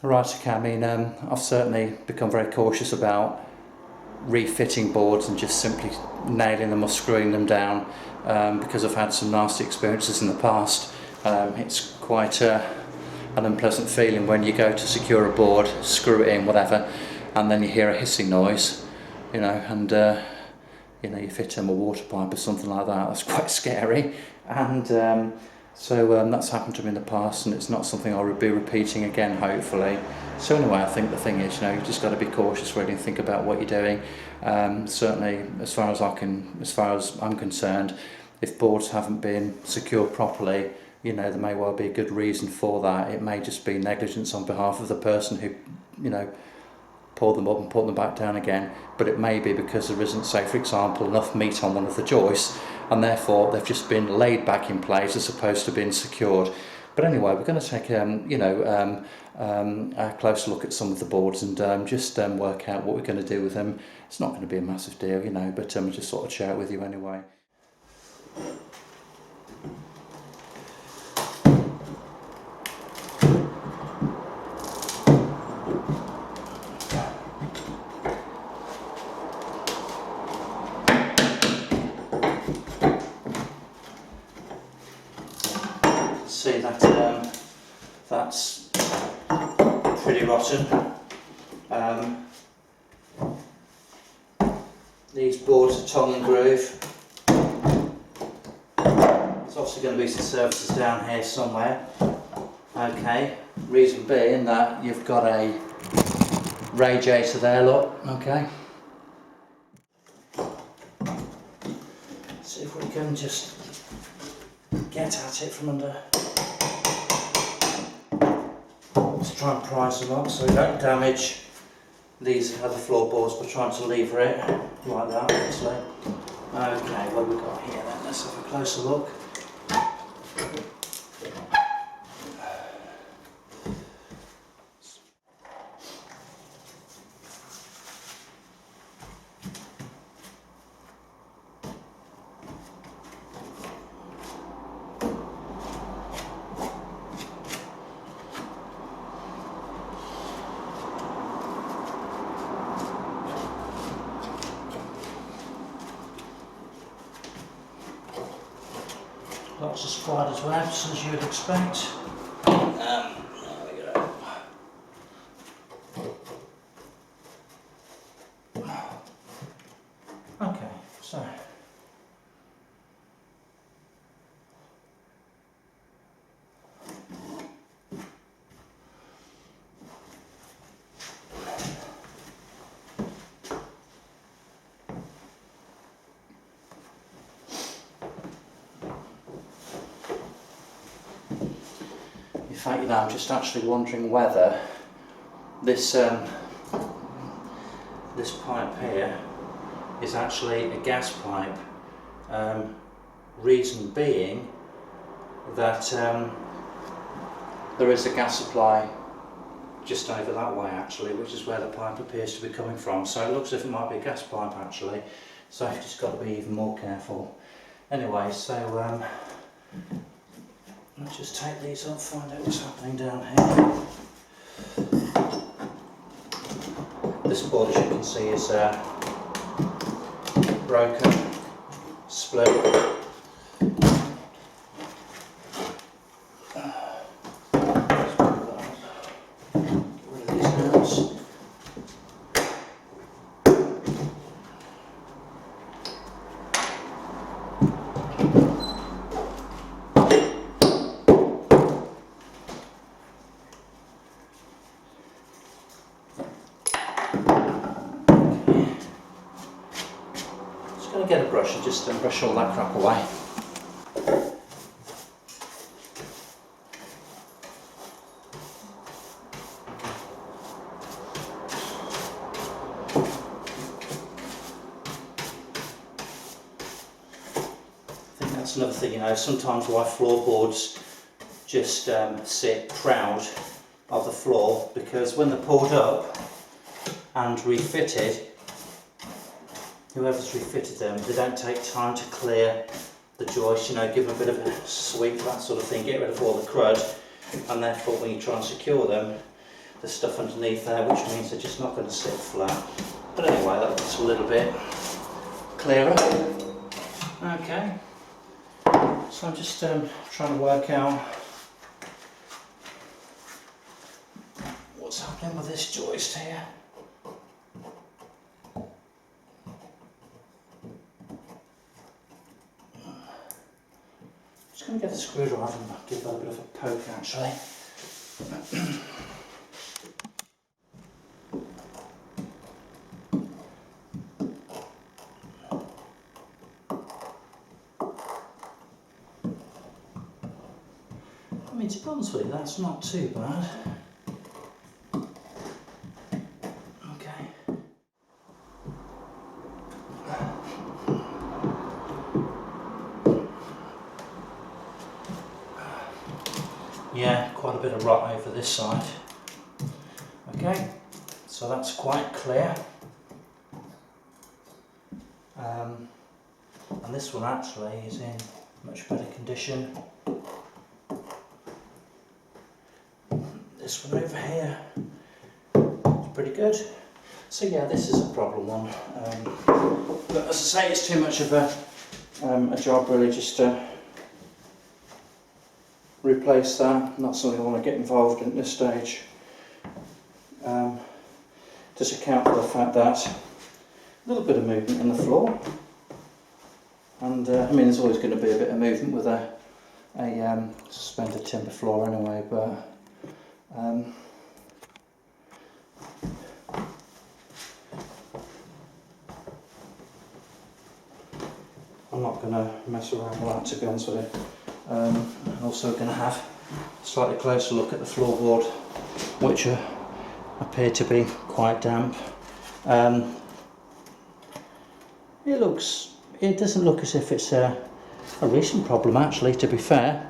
Right, okay, I mean, I've certainly become very cautious about refitting boards and just simply nailing them or screwing them down because I've had some nasty experiences in the past. It's quite an unpleasant feeling when you go to secure a board, screw it in, whatever, and then you hear a hissing noise, you know, and you fit them a water pipe or something like that. That's quite scary, and so that's happened to me in the past, and it's not something I'll be repeating again, hopefully. So anyway, I think the thing is, you've just got to be cautious really and think about what you're doing. Certainly, as far as I'm concerned, if boards haven't been secured properly, there may well be a good reason for that. It may just be negligence on behalf of the person who, pulled them up and put them back down again, but it may be because there isn't, say for example, enough meat on one of the joists, and therefore they've just been laid back in place as opposed to being secured. But anyway, we're going to take a closer look at some of the boards and just work out what we're going to do with them. It's not going to be a massive deal, but just sort of share it with you anyway. See that that's pretty rotten. These boards are tongue and groove. There's obviously going to be some surfaces down here somewhere. Okay, reason being that you've got a radiator there, look, okay. See if we can just get at it from under. Let's try and prise them up so we don't damage these other floorboards by trying to lever it like that, obviously. Okay, what have we got here then? Let's have a closer look. Lots of spiders' webs, as you would expect. There we go. Okay, so in fact, I'm just actually wondering whether this this pipe here is actually a gas pipe. Reason being that there is a gas supply just over that way actually, which is where the pipe appears to be coming from. So it looks as if it might be a gas pipe actually. So I've just got to be even more careful. Anyway, so let's just take these up, find out what's happening down here. This board, as you can see, is broken, split. Get rid of these nails. Get a brush and just brush all that crap away. I think that's another thing, sometimes why floorboards just sit proud of the floor, because when they're pulled up and refitted, whoever's refitted them, they don't take time to clear the joist, give them a bit of a sweep, that sort of thing, get rid of all the crud, and therefore when you try and secure them, the stuff underneath there, which means they're just not going to sit flat. But anyway, that looks a little bit clearer. Okay, so I'm just trying to work out what's happening with this joist here. Just going to get a screwdriver and give that a bit of a poke actually. I mean, to be honest with you, that's not too bad. Okay. Yeah, quite a bit of rot over this side. Okay, so that's quite clear. And this one actually is in much better condition. This one over here is pretty good. So yeah, this is a problem one. But as I say, it's too much of a job really just to replace that. Not something I want to get involved in at this stage. Just account for the fact that a little bit of movement in the floor. And I mean, there's always going to be a bit of movement with a suspended timber floor anyway, but I'm not going to mess around with that, to be honest with you. I'm also going to have a slightly closer look at the floorboard, which appear to be quite damp. It doesn't look as if it's a recent problem actually, to be fair.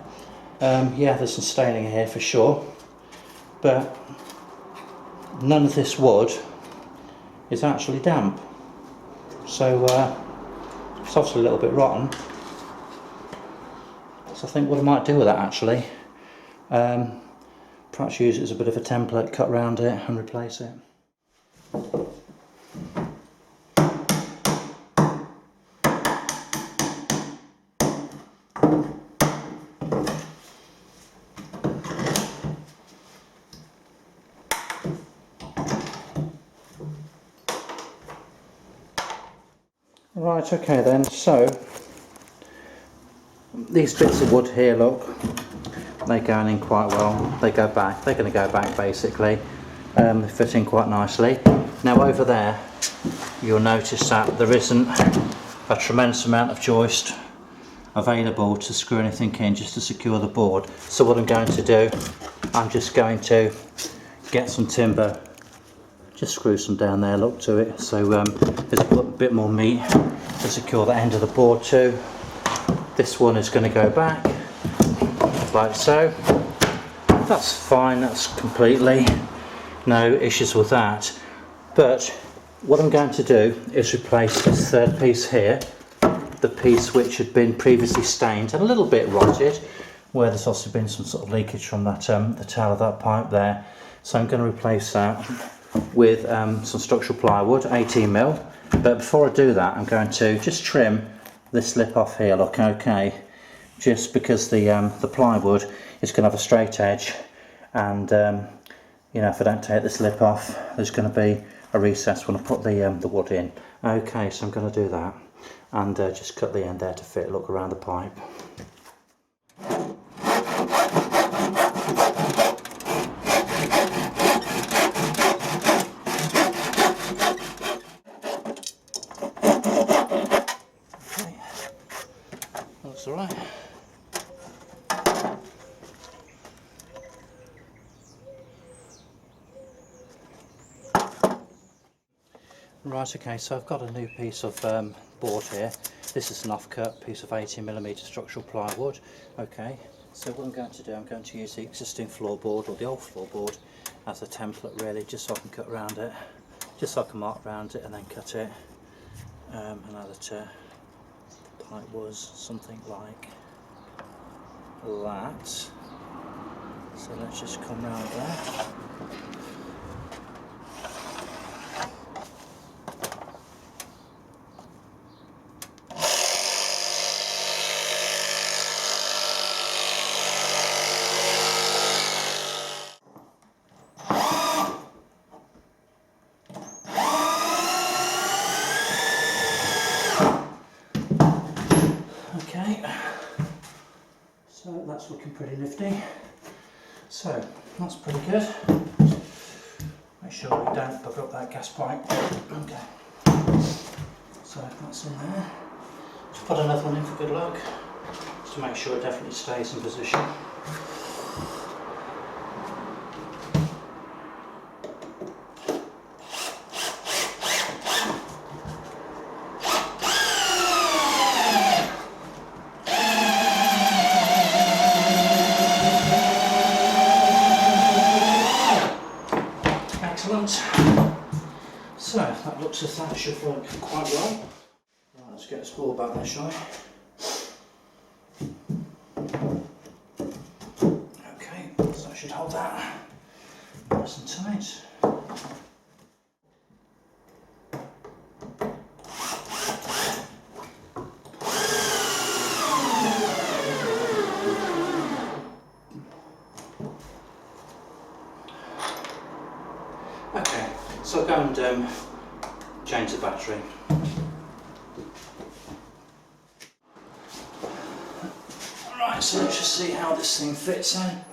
Yeah, there's some staining here for sure, but none of this wood is actually damp, so it's obviously a little bit rotten. So I think what I might do with that actually, perhaps use it as a bit of a template, cut around it and replace it. Right, okay then, so these bits of wood here, look, they're going in quite well. They go back, they're going to go back basically. They fit in quite nicely. Now over there, you'll notice that there isn't a tremendous amount of joist available to screw anything in just to secure the board. So what I'm going to do, I'm just going to get some timber, just screw some down there, look to it, so there's a bit more meat to secure the end of the board too. This one is going to go back like so. That's fine, that's completely no issues with that. But what I'm going to do is replace this third piece here, the piece which had been previously stained and a little bit rotted, where there's also been some sort of leakage from that the tail of that pipe there. So I'm going to replace that with some structural plywood, 18mm. But before I do that, I'm going to just trim this lip off here, look, okay, just because the plywood is going to have a straight edge, and you know, if I don't take this lip off, there's going to be a recess when I put the wood in. Okay, so I'm going to do that and just cut the end there to fit, look, around the pipe. That's all right. Right, okay, so I've got a new piece of board here. This is an off-cut piece of 18mm structural plywood. Okay, so what I'm going to do, I'm going to use the existing floorboard, or the old floorboard, as a template really, just so I can cut around it, just so I can mark around it and then cut it. And that the pipe was something like that. So let's just come round there. 50. So that's pretty good. Make sure we don't bug up that gas pipe. Okay, so that's in there. Just put another one in for good luck, just to make sure it definitely stays in position. Excellent. So that looks as that should work quite well. Right, let's get this board back there, shall we? Okay, so that should hold that nice and tight. Okay, so I'll go and change the battery. Right, so let's just see how this thing fits in.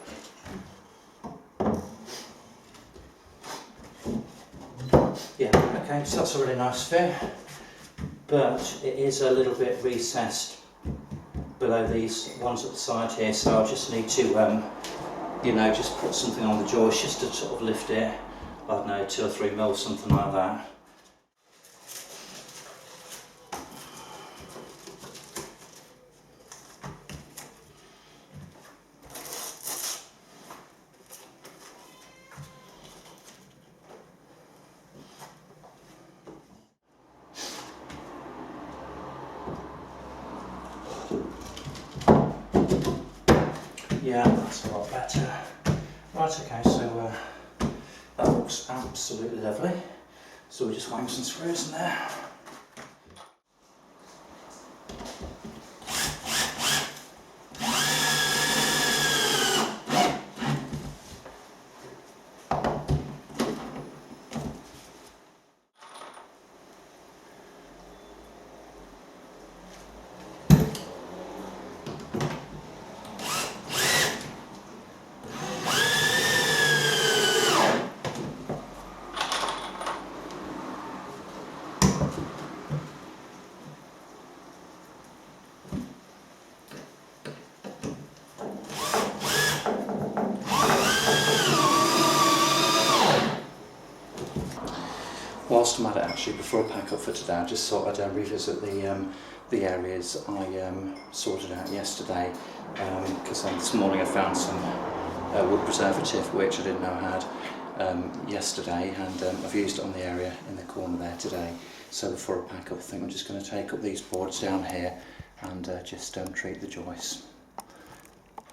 Yeah, okay, so that's a really nice fit, but it is a little bit recessed below these ones at the side here, so I'll just need to, you know, just put something on the joist just to sort of lift it. I don't know, 2 or 3 mils, something like that. Yeah, that's a lot better. Right, okay, so that looks absolutely lovely. So we just wang some screws in there. Whilst I'm at it, actually, before I pack up for today, I just thought I'd revisit the areas I sorted out yesterday, because this morning I found some wood preservative which I didn't know I had yesterday, and I've used it on the area in the corner there today. So before I pack up, I think I'm just going to take up these boards down here and just treat the joists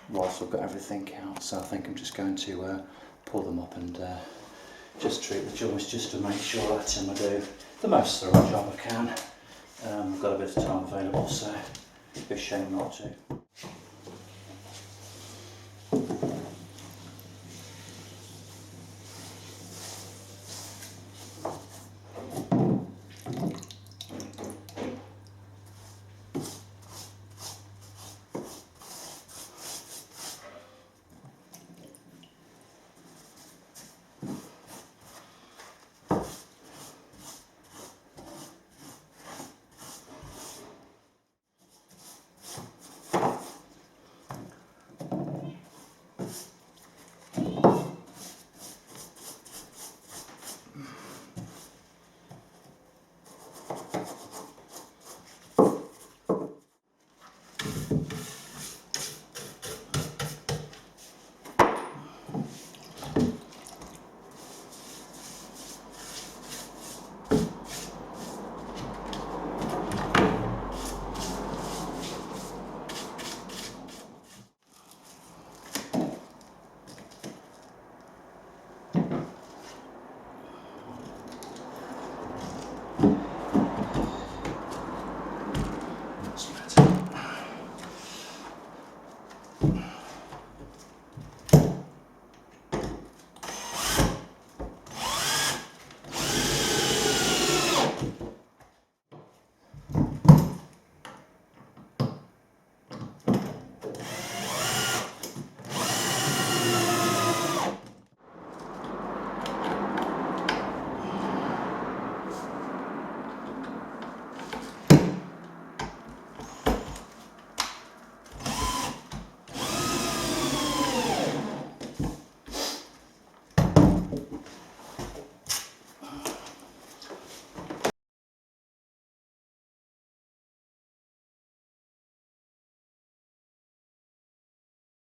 whilst I've got everything out. So I think I'm just going to pull them up and just treat the joist, just to make sure that I do the most thorough job I can. I've got a bit of time available, so it'd be a shame not to.